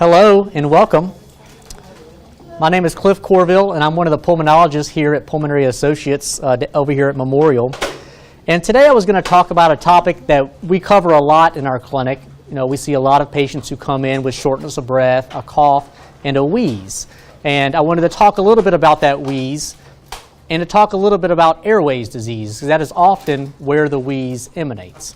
Hello and welcome. My name is Cliff Courville and I'm one of the pulmonologists here at Pulmonary Associates over here at Memorial. And today I was going to talk about a topic that we cover a lot in our clinic. You know, we see a lot of patients who come in with shortness of breath, a cough, and a wheeze. And I wanted to talk a little bit about that wheeze and to talk a little bit about Airways disease, because that is often where the wheeze emanates.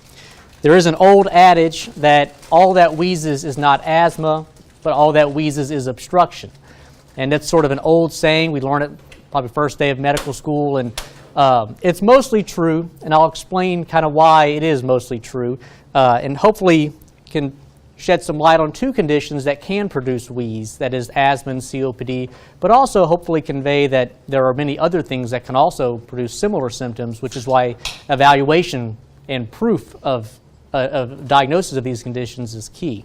There is an old adage that all that wheezes is not asthma, but all that wheezes is obstruction. And that's sort of an old saying. We learned it probably first day of medical school, and it's mostly true, and I'll explain kind of why it is mostly true, and hopefully can shed some light on two conditions that can produce wheeze, that is asthma and COPD, but also hopefully convey that there are many other things that can also produce similar symptoms, which is why evaluation and proof of diagnosis of these conditions is key.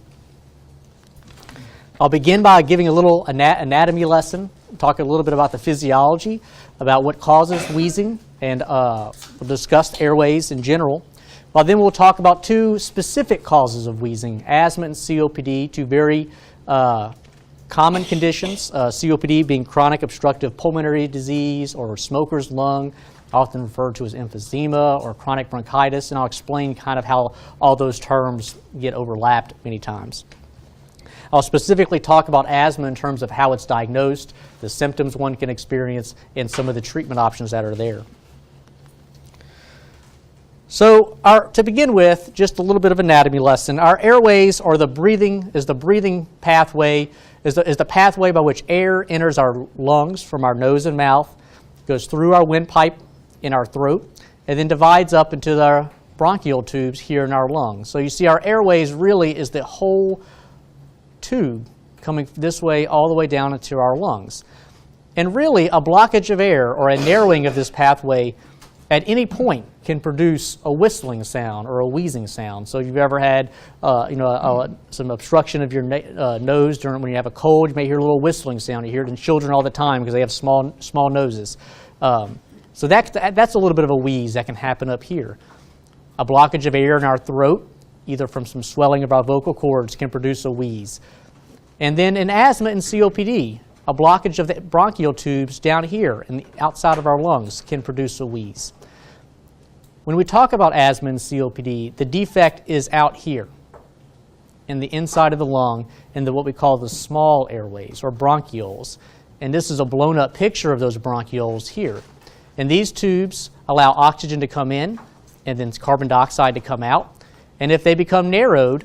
I'll begin by giving a little anatomy lesson, talk a little bit about the physiology, about what causes wheezing, and we'll discuss airways in general. Well, then we'll talk about two specific causes of wheezing, asthma and COPD, two very common conditions, COPD being chronic obstructive pulmonary disease or smoker's lung, often referred to as emphysema or chronic bronchitis, and I'll explain kind of how all those terms get overlapped many times. I'll specifically talk about asthma in terms of how it's diagnosed, the symptoms one can experience, and some of the treatment options that are there. So to begin with, just a little bit of anatomy lesson. Our airways are the breathing pathway, is the pathway by which air enters our lungs from our nose and mouth, goes through our windpipe in our throat, and then divides up into the bronchial tubes here in our lungs. So you see our airways really is the whole tube coming this way all the way down into our lungs. And really a blockage of air or a narrowing of this pathway at any point can produce a whistling sound or a wheezing sound. So if you've ever had some obstruction of your nose when you have a cold, you may hear a little whistling sound. You hear it in children all the time because they have small noses. So that's a little bit of a wheeze that can happen up here. A blockage of air in our throat, either from some swelling of our vocal cords, can produce a wheeze. And then in asthma and COPD, a blockage of the bronchial tubes down here and the outside of our lungs can produce a wheeze. When we talk about asthma and COPD, the defect is out here in the inside of the lung in what we call the small airways or bronchioles. And this is a blown up picture of those bronchioles here. And these tubes allow oxygen to come in and then carbon dioxide to come out. And if they become narrowed,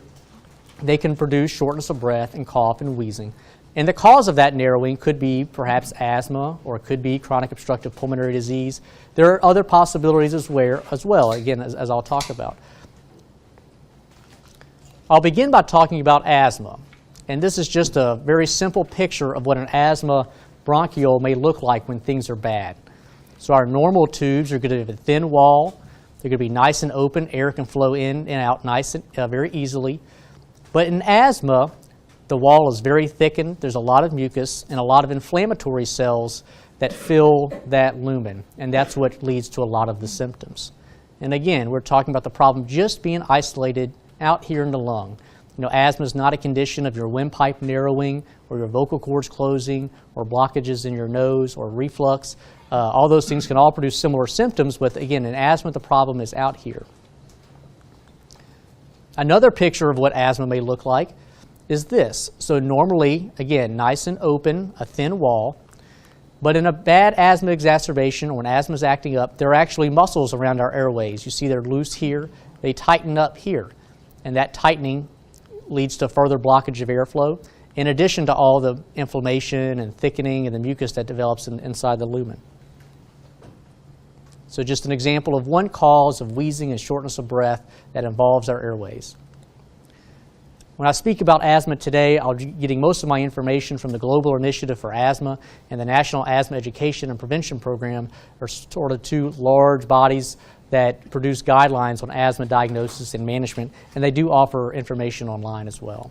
they can produce shortness of breath and cough and wheezing. And the cause of that narrowing could be perhaps asthma or it could be chronic obstructive pulmonary disease. There are other possibilities as well, again, as I'll talk about. I'll begin by talking about asthma. And this is just a very simple picture of what an asthma bronchiole may look like when things are bad. So our normal tubes are going to have a thin wall. They're going to be nice and open. Air can flow in and out nice and very easily. But in asthma, the wall is very thickened. There's a lot of mucus and a lot of inflammatory cells that fill that lumen. And that's what leads to a lot of the symptoms. And again, we're talking about the problem just being isolated out here in the lung. You know, asthma is not a condition of your windpipe narrowing or your vocal cords closing or blockages in your nose or reflux. All those things can all produce similar symptoms, but again, in asthma, the problem is out here. Another picture of what asthma may look like is this. So normally, again, nice and open, a thin wall, but in a bad asthma exacerbation or when asthma is acting up, there are actually muscles around our airways. You see they're loose here, they tighten up here, and that tightening leads to further blockage of airflow, in addition to all the inflammation and thickening and the mucus that develops inside the lumen. So just an example of one cause of wheezing and shortness of breath that involves our airways. When I speak about asthma today, I'll be getting most of my information from the Global Initiative for Asthma and the National Asthma Education and Prevention Program, are sort of two large bodies that produce guidelines on asthma diagnosis and management, and they do offer information online as well.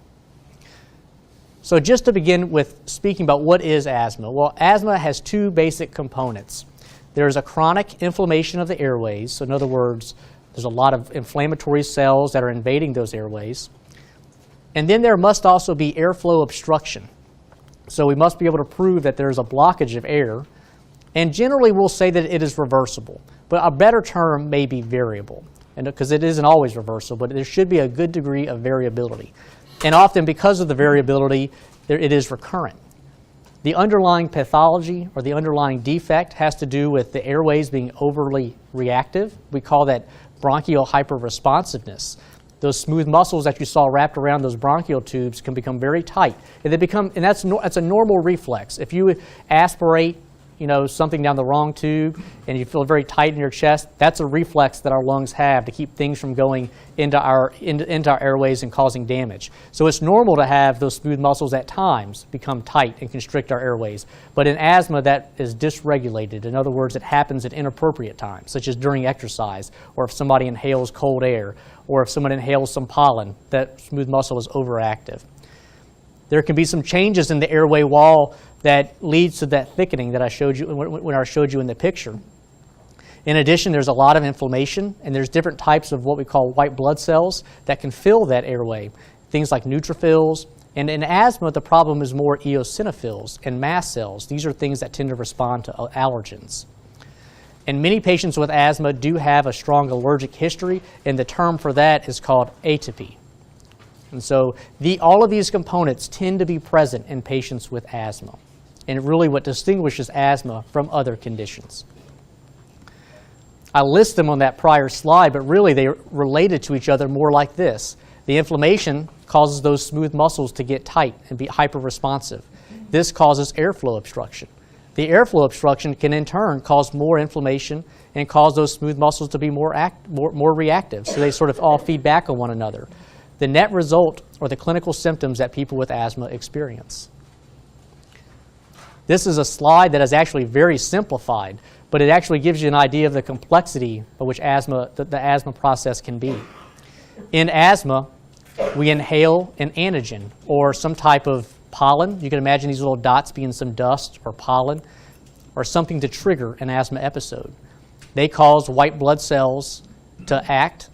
So just to begin with speaking about what is asthma. Well, asthma has two basic components. There's a chronic inflammation of the airways. So in other words, there's a lot of inflammatory cells that are invading those airways. And then there must also be airflow obstruction. So we must be able to prove that there's a blockage of air. And generally, we'll say that it is reversible. But a better term may be variable, because it isn't always reversible, but there should be a good degree of variability. And often, because of the variability, it is recurrent. The underlying pathology or the underlying defect has to do with the airways being overly reactive. We call that bronchial hyperresponsiveness. Those smooth muscles that you saw wrapped around those bronchial tubes can become very tight, and that's a normal reflex. If you aspirate, something down the wrong tube, and you feel very tight in your chest, that's a reflex that our lungs have to keep things from going into our airways and causing damage. So it's normal to have those smooth muscles at times become tight and constrict our airways. But in asthma, that is dysregulated. In other words, it happens at inappropriate times, such as during exercise, or if somebody inhales cold air, or if someone inhales some pollen, that smooth muscle is overactive. There can be some changes in the airway wall that leads to that thickening that I showed you when I showed you in the picture. In addition, there's a lot of inflammation, and there's different types of what we call white blood cells that can fill that airway, things like neutrophils. And in asthma, the problem is more eosinophils and mast cells. These are things that tend to respond to allergens. And many patients with asthma do have a strong allergic history, and the term for that is called atopy. And so all of these components tend to be present in patients with asthma, and really what distinguishes asthma from other conditions. I list them on that prior slide, but really they're related to each other more like this. The inflammation causes those smooth muscles to get tight and be hyperresponsive. This causes airflow obstruction. The airflow obstruction can in turn cause more inflammation and cause those smooth muscles to be more reactive, so they sort of all feed back on one another. The net result are the clinical symptoms that people with asthma experience. This is a slide that is actually very simplified, but it actually gives you an idea of the complexity of which the asthma process can be. In asthma, we inhale an antigen or some type of pollen. You can imagine these little dots being some dust or pollen or something to trigger an asthma episode. They cause white blood cells to act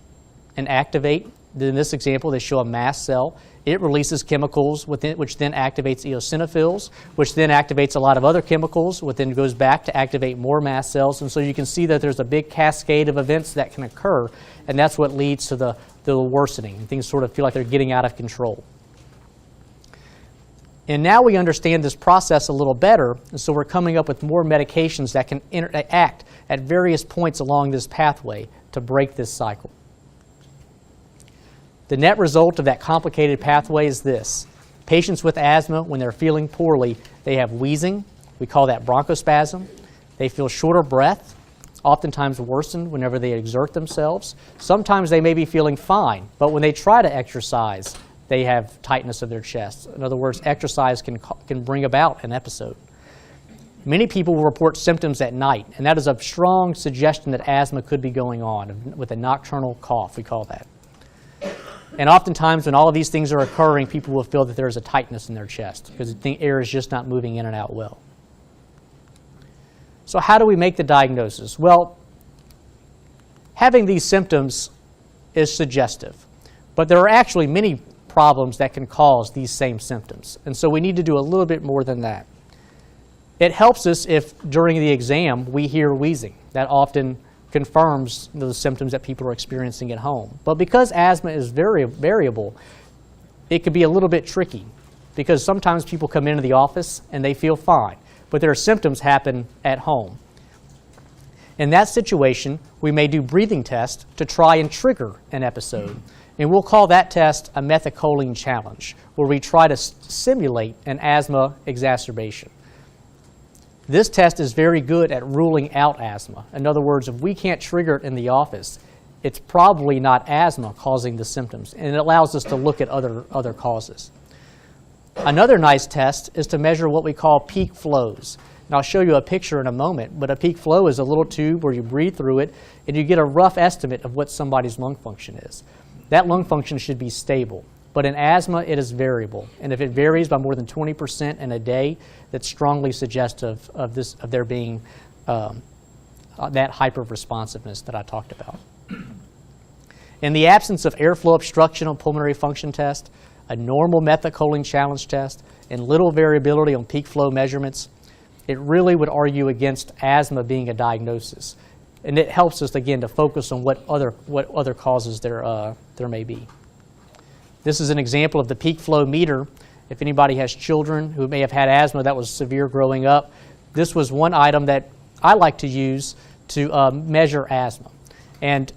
and activate. In this example, they show a mast cell. It releases chemicals which then activates eosinophils, which then activates a lot of other chemicals, which then goes back to activate more mast cells. And so you can see that there's a big cascade of events that can occur, and that's what leads to the worsening. Things sort of feel like they're getting out of control. And now we understand this process a little better, and so we're coming up with more medications that can act at various points along this pathway to break this cycle. The net result of that complicated pathway is this. Patients with asthma, when they're feeling poorly, they have wheezing. We call that bronchospasm. They feel short of breath, oftentimes worsened whenever they exert themselves. Sometimes they may be feeling fine, but when they try to exercise, they have tightness of their chest. In other words, exercise can bring about an episode. Many people will report symptoms at night, and that is a strong suggestion that asthma could be going on with a nocturnal cough, we call that. And oftentimes when all of these things are occurring, people will feel that there is a tightness in their chest because the air is just not moving in and out well. So how do we make the diagnosis? Well, having these symptoms is suggestive, but there are actually many problems that can cause these same symptoms. And so we need to do a little bit more than that. It helps us if during the exam we hear wheezing. That often confirms those symptoms that people are experiencing at home. But because asthma is very variable, it could be a little bit tricky because sometimes people come into the office and they feel fine, but their symptoms happen at home. In that situation, we may do breathing tests to try and trigger an episode. And we'll call that test a methacholine challenge, where we try to simulate an asthma exacerbation. This test is very good at ruling out asthma. In other words, if we can't trigger it in the office, it's probably not asthma causing the symptoms, and it allows us to look at other causes. Another nice test is to measure what we call peak flows. And I'll show you a picture in a moment, but a peak flow is a little tube where you breathe through it, and you get a rough estimate of what somebody's lung function is. That lung function should be stable. But in asthma, it is variable. And if it varies by more than 20% in a day, that's strongly suggestive of there being that hyperresponsiveness that I talked about. In the absence of airflow obstruction on pulmonary function test, a normal methylcholine challenge test, and little variability on peak flow measurements, it really would argue against asthma being a diagnosis. And it helps us, again, to focus on what other causes there may be. This is an example of the peak flow meter. If anybody has children who may have had asthma that was severe growing up, this was one item that I like to use to measure asthma. And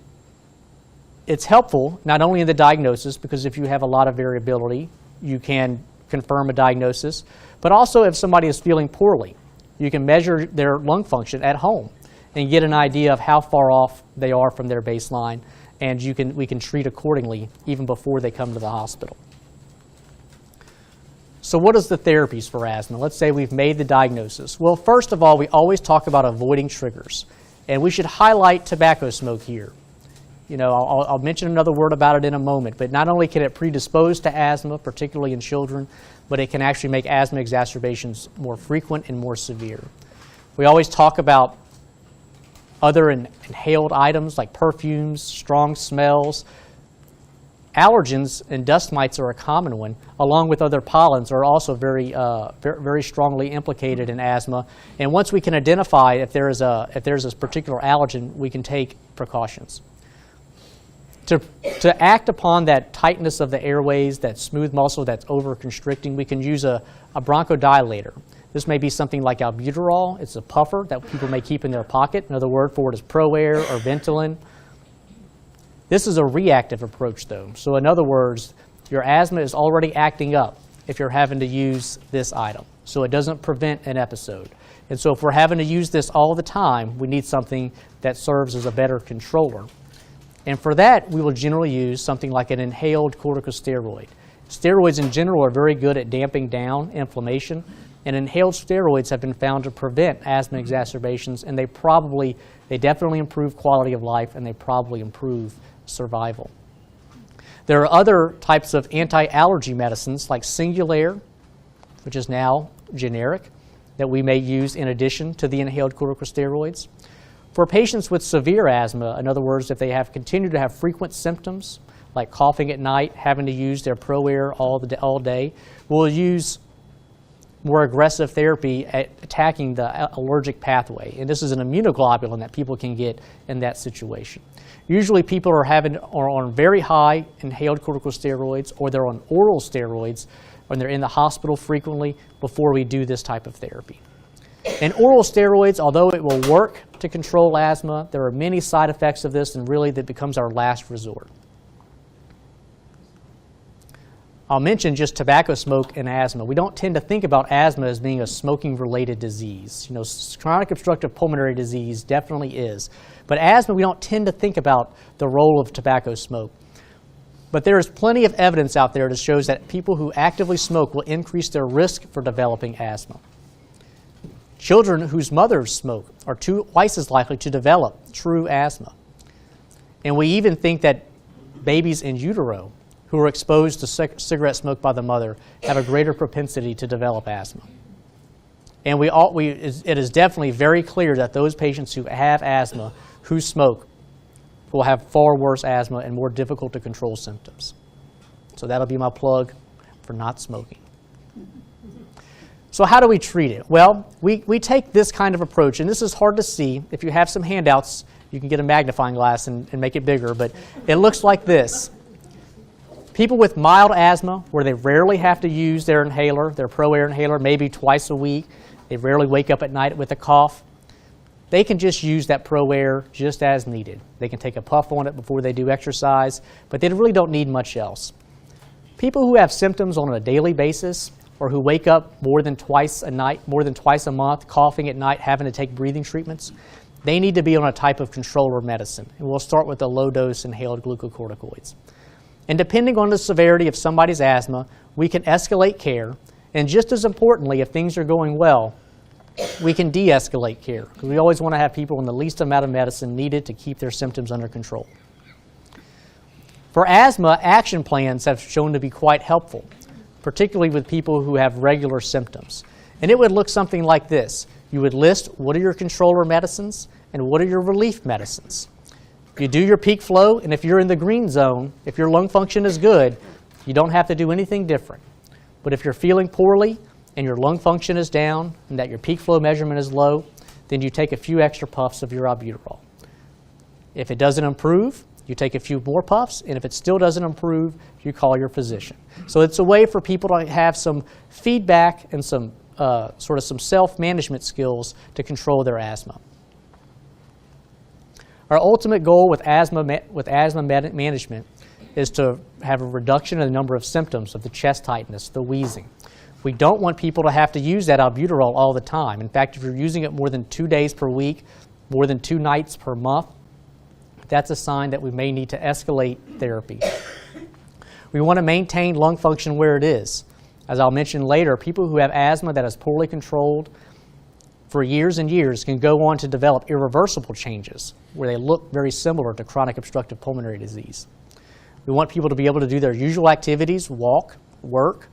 it's helpful not only in the diagnosis, because if you have a lot of variability, you can confirm a diagnosis, but also if somebody is feeling poorly, you can measure their lung function at home and get an idea of how far off they are from their baseline, and we can treat accordingly even before they come to the hospital. So what is the therapies for asthma? Let's say we've made the diagnosis. Well, first of all, we always talk about avoiding triggers, and we should highlight tobacco smoke here. You know, I'll mention another word about it in a moment, but not only can it predispose to asthma, particularly in children, but it can actually make asthma exacerbations more frequent and more severe. We always talk about other inhaled items like perfumes, strong smells. Allergens and dust mites are a common one, along with other pollens are also very strongly implicated in asthma. And once we can identify if there's a particular allergen, we can take precautions. To act upon that tightness of the airways, that smooth muscle that's over-constricting, we can use a bronchodilator. This may be something like albuterol. It's a puffer that people may keep in their pocket. Another word for it is ProAir or Ventolin. This is a reactive approach, though. So in other words, your asthma is already acting up if you're having to use this item. So it doesn't prevent an episode. And so if we're having to use this all the time, we need something that serves as a better controller. And for that, we will generally use something like an inhaled corticosteroid. Steroids in general are very good at damping down inflammation, and inhaled steroids have been found to prevent asthma exacerbations, and they definitely improve quality of life, and they probably improve survival. There are other types of anti-allergy medicines like Singulair, which is now generic, that we may use in addition to the inhaled corticosteroids. For patients with severe asthma, in other words, if they continue to have frequent symptoms, like coughing at night, having to use their ProAir all day, we'll use more aggressive therapy at attacking the allergic pathway. And this is an immunoglobulin that people can get in that situation. Usually people are on very high inhaled corticosteroids, or they're on oral steroids, when they're in the hospital frequently before we do this type of therapy. And oral steroids, although it will work to control asthma, there are many side effects of this, and really that becomes our last resort. I'll mention just tobacco smoke and asthma. We don't tend to think about asthma as being a smoking-related disease. You know, chronic obstructive pulmonary disease definitely is. But asthma, we don't tend to think about the role of tobacco smoke. But there is plenty of evidence out there that shows that people who actively smoke will increase their risk for developing asthma. Children whose mothers smoke are twice as likely to develop true asthma. And we even think that babies in utero who are exposed to cigarette smoke by the mother have a greater propensity to develop asthma. And it is definitely very clear that those patients who have asthma, who smoke, will have far worse asthma and more difficult to control symptoms. So that'll be my plug for not smoking. So how do we treat it? Well, we take this kind of approach, and this is hard to see. If you have some handouts, you can get a magnifying glass and make it bigger, but it looks like this. People with mild asthma, where they rarely have to use their inhaler, their ProAir inhaler, maybe twice a week, they rarely wake up at night with a cough, they can just use that ProAir just as needed. They can take a puff on it before they do exercise, but they really don't need much else. People who have symptoms on a daily basis, or who wake up more than twice a month, coughing at night, having to take breathing treatments, they need to be on a type of controller medicine. And we'll start with the low-dose inhaled glucocorticoids. And depending on the severity of somebody's asthma, we can escalate care. And just as importantly, if things are going well, we can de-escalate care, because we always want to have people on the least amount of medicine needed to keep their symptoms under control. For asthma, action plans have shown to be quite helpful, particularly with people who have regular symptoms. And it would look something like this. You would list what are your controller medicines and what are your relief medicines. You do your peak flow, and if you're in the green zone, if your lung function is good, You don't have to do anything different. But if you're feeling poorly and your lung function is down and that your peak flow measurement is low, then you take a few extra puffs of your albuterol. If it doesn't improve, you take a few more puffs, and if it still doesn't improve, you call your physician. So it's a way for people to have some feedback and some sort of some self-management skills to control their asthma. Our ultimate goal with asthma management is to have a reduction in the number of symptoms of the chest tightness, the wheezing. We don't want people to have to use that albuterol all the time. In fact, if you're using it more than 2 days per week, more than 2 nights per month, that's a sign that we may need to escalate therapy. We want to maintain lung function where it is. As I'll mention later, people who have asthma that is poorly controlled for years and years can go on to develop irreversible changes where they look very similar to chronic obstructive pulmonary disease. We want people to be able to do their usual activities, walk, work,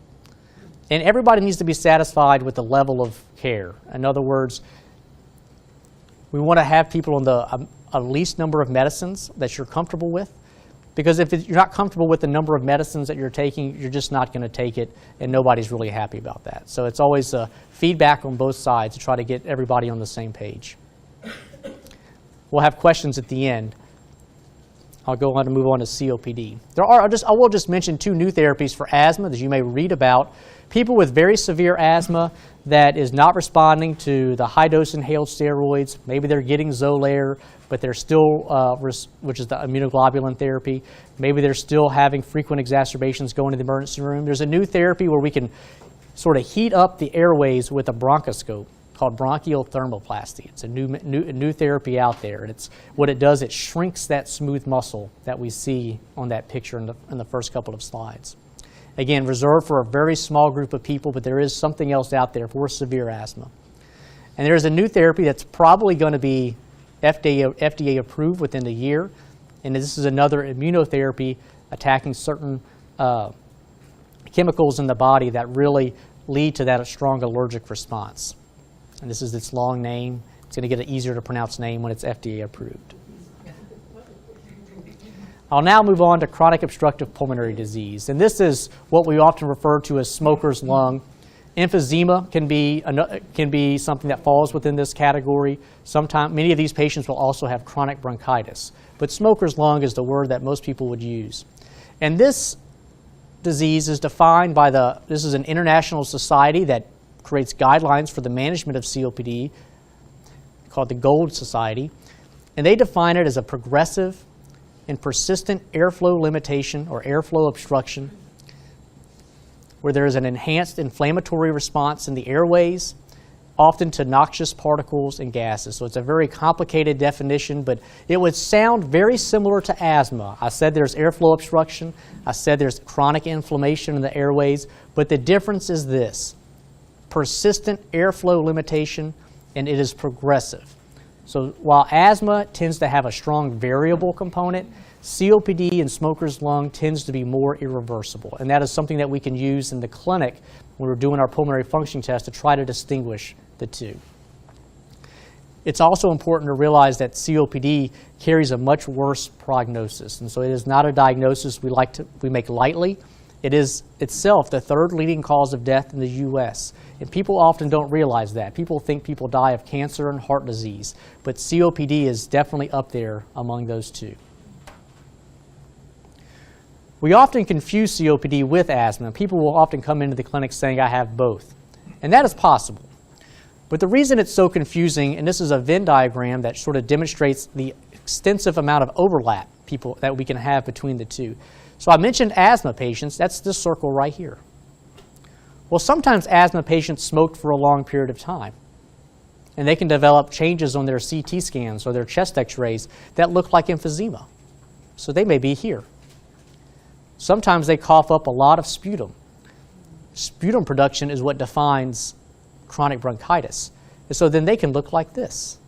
and everybody needs to be satisfied with the level of care. In other words, we want to have people on the least number of medicines that you're comfortable with, because if you're not comfortable with the number of medicines that you're taking, you're just not going to take it, and nobody's really happy about that. So it's always feedback on both sides to try to get everybody on the same page. We'll have questions at the end. I'll go on to move on to COPD. I will just mention 2 new therapies for asthma that you may read about. People with very severe asthma that is not responding to the high-dose inhaled steroids. Maybe they're getting Xolair, but they're still, which is the immunoglobulin therapy. Maybe they're still having frequent exacerbations going to the emergency room. There's a new therapy where we can sort of heat up the airways with a bronchoscope called bronchial thermoplasty. It's a new therapy out there, and it's what it does. It shrinks that smooth muscle that we see on that picture in the first couple of slides. Again, reserved for a very small group of people, but there is something else out there for severe asthma. And there's a new therapy that's probably going to be FDA approved within a year, and this is another immunotherapy attacking certain chemicals in the body that really lead to that strong allergic response. And this is its long name. It's going to get an easier to pronounce name when it's FDA approved. I'll now move on to chronic obstructive pulmonary disease. And this is what we often refer to as smoker's lung. Emphysema can be something that falls within this category. Sometimes, many of these patients will also have chronic bronchitis. But smoker's lung is the word that most people would use. And this disease is defined by this is an international society that creates guidelines for the management of COPD called the Gold Society. And they define it as a progressive and persistent airflow limitation or airflow obstruction where there is an enhanced inflammatory response in the airways, often to noxious particles and gases. So it's a very complicated definition, but it would sound very similar to asthma. I said there's airflow obstruction. I said there's chronic inflammation in the airways, but the difference is this: persistent airflow limitation, and it is progressive. So while asthma tends to have a strong variable component, COPD and smoker's lung tends to be more irreversible. And that is something that we can use in the clinic when we're doing our pulmonary function test to try to distinguish the two. It's also important to realize that COPD carries a much worse prognosis. And so it is not a diagnosis we make lightly. It is itself the 3rd leading cause of death in the U.S. And people often don't realize that. People think people die of cancer and heart disease, but COPD is definitely up there among those two. We often confuse COPD with asthma. People will often come into the clinic saying, I have both. And that is possible. But the reason it's so confusing, and this is a Venn diagram that sort of demonstrates the extensive amount of overlap that we can have between the two. So I mentioned asthma patients. That's this circle right here. Well, sometimes asthma patients smoked for a long period of time, and they can develop changes on their CT scans or their chest x-rays that look like emphysema. So they may be here. Sometimes they cough up a lot of sputum. Sputum production is what defines chronic bronchitis. And so then they can look like this.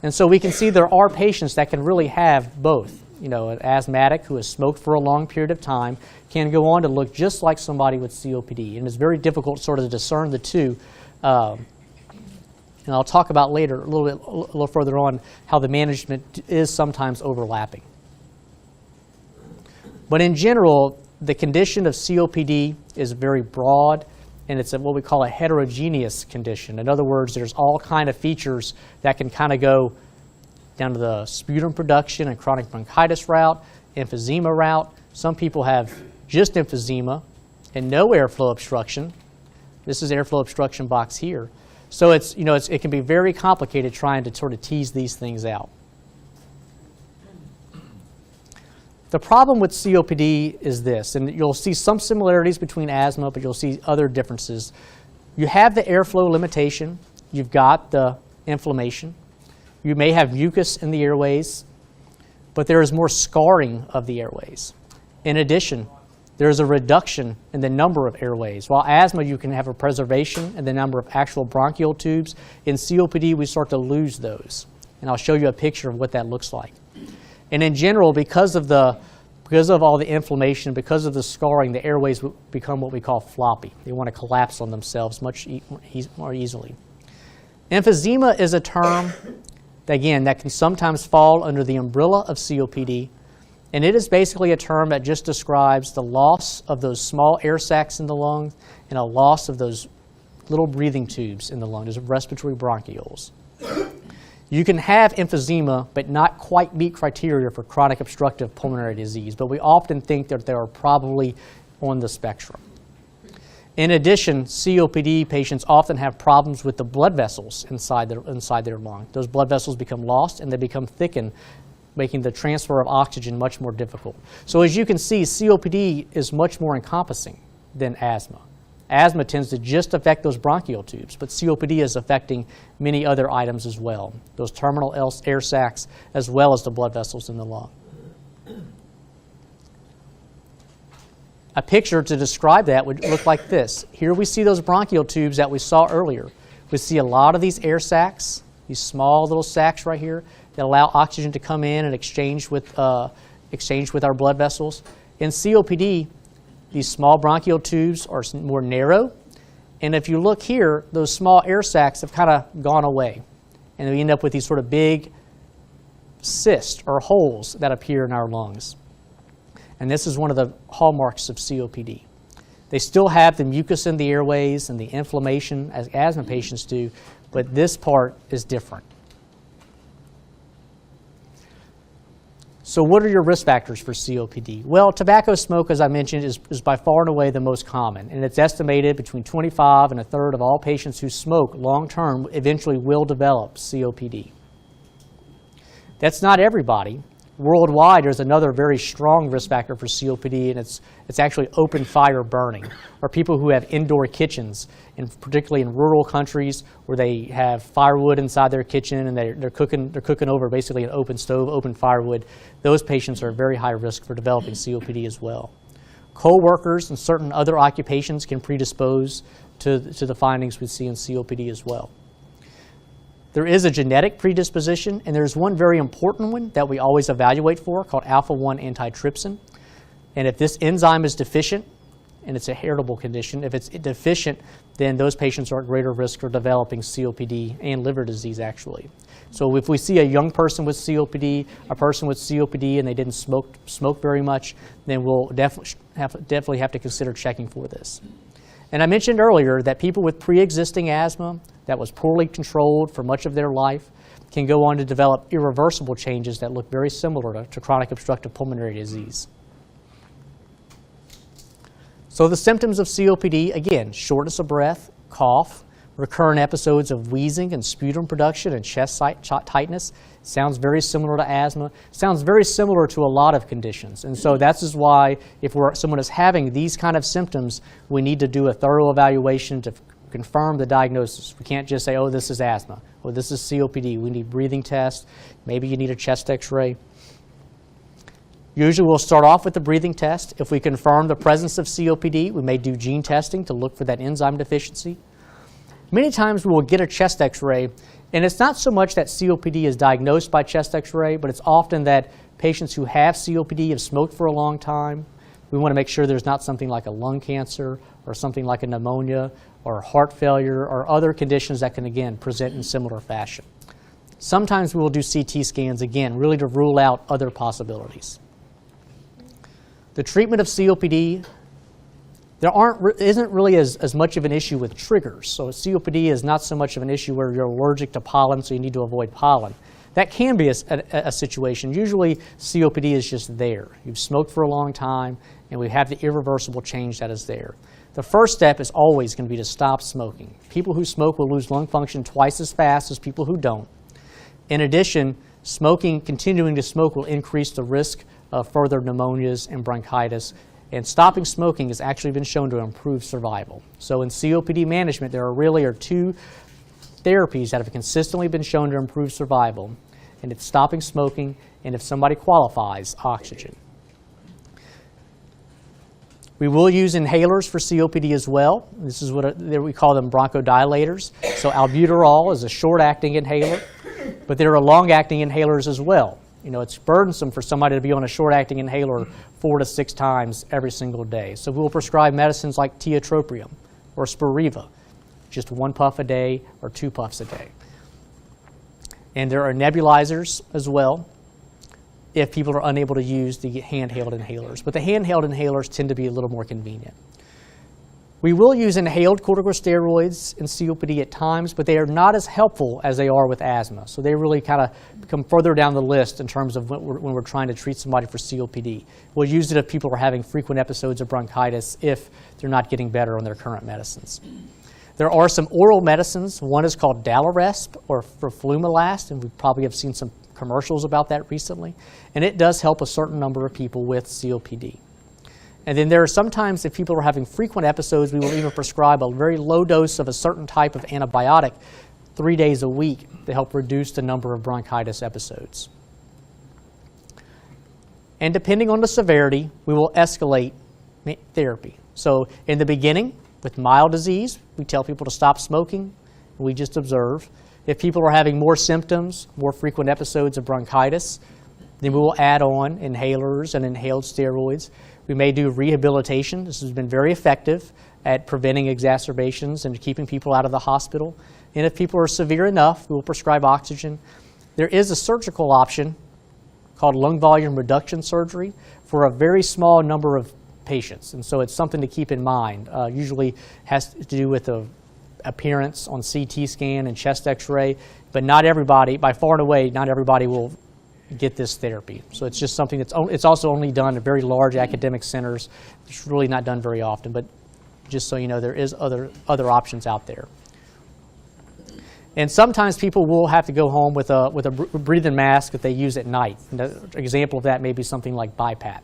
And so we can see there are patients that can really have both. You know, an asthmatic who has smoked for a long period of time can go on to look just like somebody with COPD. And it's very difficult sort of to discern the two. And I'll talk about later, a little further on, how the management is sometimes overlapping. But in general, the condition of COPD is very broad, and it's what we call a heterogeneous condition. In other words, there's all kind of features that can kind of go down to the sputum production and chronic bronchitis route, emphysema route. Some people have just emphysema and no airflow obstruction. This is airflow obstruction box here. So it can be very complicated trying to sort of tease these things out. The problem with COPD is this, and you'll see some similarities between asthma, but you'll see other differences. You have the airflow limitation. You've got the inflammation. You may have mucus in the airways, but there is more scarring of the airways. In addition, there is a reduction in the number of airways. While asthma, you can have a preservation in the number of actual bronchial tubes. In COPD, we start to lose those. And I'll show you a picture of what that looks like. And in general, because of all the inflammation, because of the scarring, the airways become what we call floppy. They want to collapse on themselves much more easily. Emphysema is a term, again, that can sometimes fall under the umbrella of COPD. And it is basically a term that just describes the loss of those small air sacs in the lungs and a loss of those little breathing tubes in the lung, those respiratory bronchioles. You can have emphysema but not quite meet criteria for chronic obstructive pulmonary disease, but we often think that they are probably on the spectrum. In addition, COPD patients often have problems with the blood vessels inside their lung. Those blood vessels become lost and they become thickened, making the transfer of oxygen much more difficult. So as you can see, COPD is much more encompassing than asthma. Asthma tends to just affect those bronchial tubes, but COPD is affecting many other items as well, those terminal air sacs as well as the blood vessels in the lung. A picture to describe that would look like this. Here we see those bronchial tubes that we saw earlier. We see a lot of these air sacs, these small little sacs right here that allow oxygen to come in and exchange with our blood vessels. In COPD, these small bronchial tubes are more narrow, and if you look here, those small air sacs have kind of gone away, and we end up with these sort of big cysts or holes that appear in our lungs. And this is one of the hallmarks of COPD. They still have the mucus in the airways and the inflammation as asthma patients do, but this part is different. So what are your risk factors for COPD? Well, tobacco smoke, as I mentioned, is by far and away the most common. And it's estimated between 25 and a third of all patients who smoke long-term eventually will develop COPD. That's not everybody. Worldwide, there's another very strong risk factor for COPD, and it's actually open fire burning, or people who have indoor kitchens, and particularly in rural countries where they have firewood inside their kitchen and they're cooking over basically an open stove, open firewood. Those patients are at very high risk for developing COPD as well. Co-workers and certain other occupations can predispose to the findings we see in COPD as well. There is a genetic predisposition, and there's one very important one that we always evaluate for called alpha-1 antitrypsin. And if this enzyme is deficient, and it's a heritable condition, if it's deficient, then those patients are at greater risk for developing COPD and liver disease, actually. So if we see a young person with COPD, a person with COPD, and they didn't smoke very much, then we'll definitely have to consider checking for this. And I mentioned earlier that people with pre-existing asthma that was poorly controlled for much of their life can go on to develop irreversible changes that look very similar to chronic obstructive pulmonary disease. So the symptoms of COPD, again, shortness of breath, cough, recurrent episodes of wheezing and sputum production and chest tightness. Sounds very similar to asthma. Sounds very similar to a lot of conditions. And so that's just why if someone is having these kind of symptoms, we need to do a thorough evaluation to confirm the diagnosis. We can't just say, oh, this is asthma, or this is COPD. We need breathing tests. Maybe you need a chest x-ray. Usually we'll start off with the breathing test. If we confirm the presence of COPD, we may do gene testing to look for that enzyme deficiency. Many times we will get a chest x-ray, and it's not so much that COPD is diagnosed by chest x-ray, but it's often that patients who have COPD have smoked for a long time. We want to make sure there's not something like a lung cancer or something like a pneumonia or heart failure or other conditions that can, again, present in similar fashion. Sometimes we will do CT scans, again, really to rule out other possibilities. The treatment of COPD, isn't really as much of an issue with triggers. So COPD is not so much of an issue where you're allergic to pollen, so you need to avoid pollen. That can be a situation. Usually COPD is just there. You've smoked for a long time, and we have the irreversible change that is there. The first step is always going to be to stop smoking. People who smoke will lose lung function twice as fast as people who don't. In addition, continuing to smoke will increase the risk of further pneumonias and bronchitis. And stopping smoking has actually been shown to improve survival. So in COPD management, there are two therapies that have consistently been shown to improve survival. And it's stopping smoking, and if somebody qualifies, oxygen. We will use inhalers for COPD as well. This is what we call them bronchodilators. So albuterol is a short-acting inhaler, but there are long-acting inhalers as well. You know, it's burdensome for somebody to be on a short-acting inhaler 4 to 6 times every single day. So we will prescribe medicines like tiotropium or Spiriva, just 1 puff a day or 2 puffs a day. And there are nebulizers as well if people are unable to use the handheld inhalers. But the handheld inhalers tend to be a little more convenient. We will use inhaled corticosteroids in COPD at times, but they are not as helpful as they are with asthma. So they really kind of come further down the list in terms of when we're trying to treat somebody for COPD. We'll use it if people are having frequent episodes of bronchitis if they're not getting better on their current medicines. There are some oral medicines. One is called Dalaresp or Roflumilast, and we probably have seen some commercials about that recently. And it does help a certain number of people with COPD. And then there are sometimes, if people are having frequent episodes, we will even prescribe a very low dose of a certain type of antibiotic 3 days a week to help reduce the number of bronchitis episodes. And depending on the severity, we will escalate therapy. So in the beginning, with mild disease, we tell people to stop smoking, and we just observe. If people are having more symptoms, more frequent episodes of bronchitis, then we will add on inhalers and inhaled steroids. We may do rehabilitation. This has been very effective at preventing exacerbations and keeping people out of the hospital. And if people are severe enough, we will prescribe oxygen. There is a surgical option called lung volume reduction surgery for a very small number of patients. And so it's something to keep in mind. Usually has to do with the appearance on CT scan and chest x-ray, but not everybody, by far and away, not everybody will get this therapy. So it's just something it's also only done at very large academic centers. It's really not done very often, but just so you know, there is other options out there. And sometimes people will have to go home with a breathing mask that they use at night. An example of that may be something like BiPAP.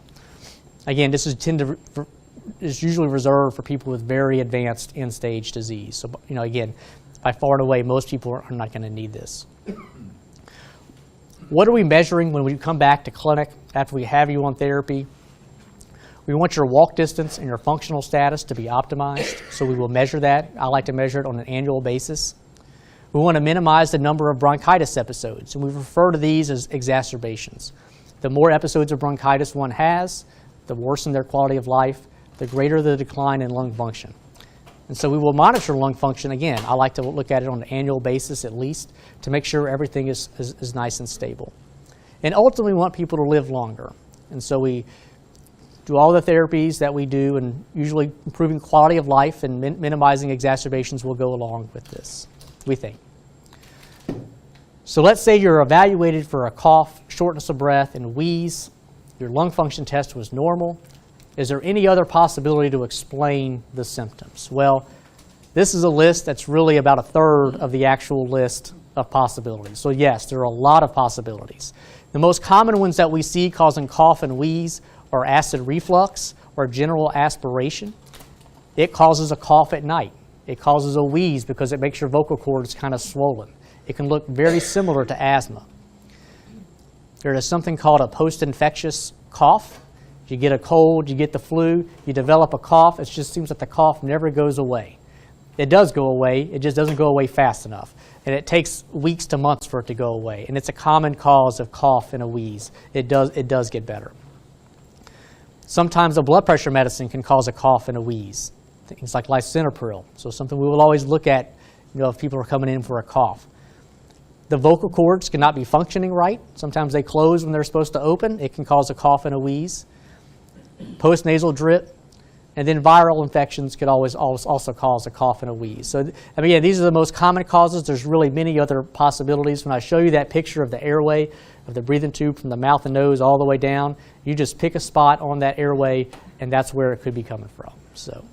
Again, this is usually reserved for people with very advanced end-stage disease. So, you know, again, by far and away, most people are not going to need this. What are we measuring when we come back to clinic after we have you on therapy? We want your walk distance and your functional status to be optimized, so we will measure that. I like to measure it on an annual basis. We want to minimize the number of bronchitis episodes, and we refer to these as exacerbations. The more episodes of bronchitis one has, the worse in their quality of life, the greater the decline in lung function. And so we will monitor lung function again. I like to look at it on an annual basis at least to make sure everything is nice and stable. And ultimately we want people to live longer. And so we do all the therapies that we do, and usually improving quality of life and minimizing exacerbations will go along with this, we think. So let's say you're evaluated for a cough, shortness of breath, and wheeze. Your lung function test was normal. Is there any other possibility to explain the symptoms? Well, this is a list that's really about a third of the actual list of possibilities. So yes, there are a lot of possibilities. The most common ones that we see causing cough and wheeze are acid reflux or general aspiration. It causes a cough at night. It causes a wheeze because it makes your vocal cords kind of swollen. It can look very similar to asthma. There is something called a post-infectious cough. You get a cold, you get the flu, you develop a cough. It just seems that the cough never goes away. It does go away, it just doesn't go away fast enough. And it takes weeks to months for it to go away. And it's a common cause of cough and a wheeze. It does get better. Sometimes a blood pressure medicine can cause a cough and a wheeze. Things like lisinopril. So something we will always look at, you know, if people are coming in for a cough. The vocal cords cannot be functioning right. Sometimes they close when they're supposed to open. It can cause a cough and a wheeze. postnasal drip, and then viral infections could always also cause a cough and a wheeze. So, again, these are the most common causes. There's really many other possibilities. When I show you that picture of the airway, of the breathing tube from the mouth and nose all the way down, you just pick a spot on that airway, and that's where it could be coming from. So,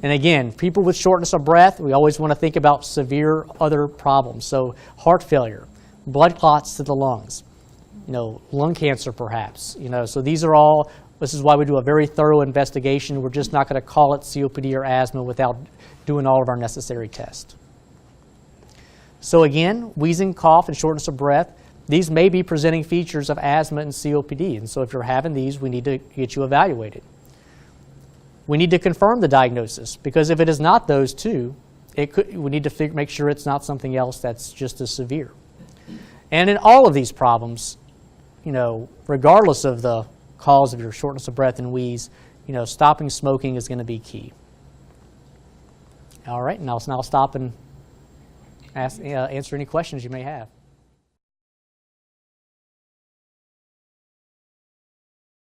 and again, people with shortness of breath, we always want to think about severe other problems. So, heart failure, blood clots to the lungs, lung cancer perhaps. So these are all. This is why we do a very thorough investigation. We're just not going to call it COPD or asthma without doing all of our necessary tests. So again, wheezing, cough, and shortness of breath, these may be presenting features of asthma and COPD. And so if you're having these, we need to get you evaluated. We need to confirm the diagnosis, because if it is not those two, we need to make sure it's not something else that's just as severe. And in all of these problems, regardless of the cause of your shortness of breath and wheeze, stopping smoking is going to be key. All right, and I'll now stop and answer any questions you may have.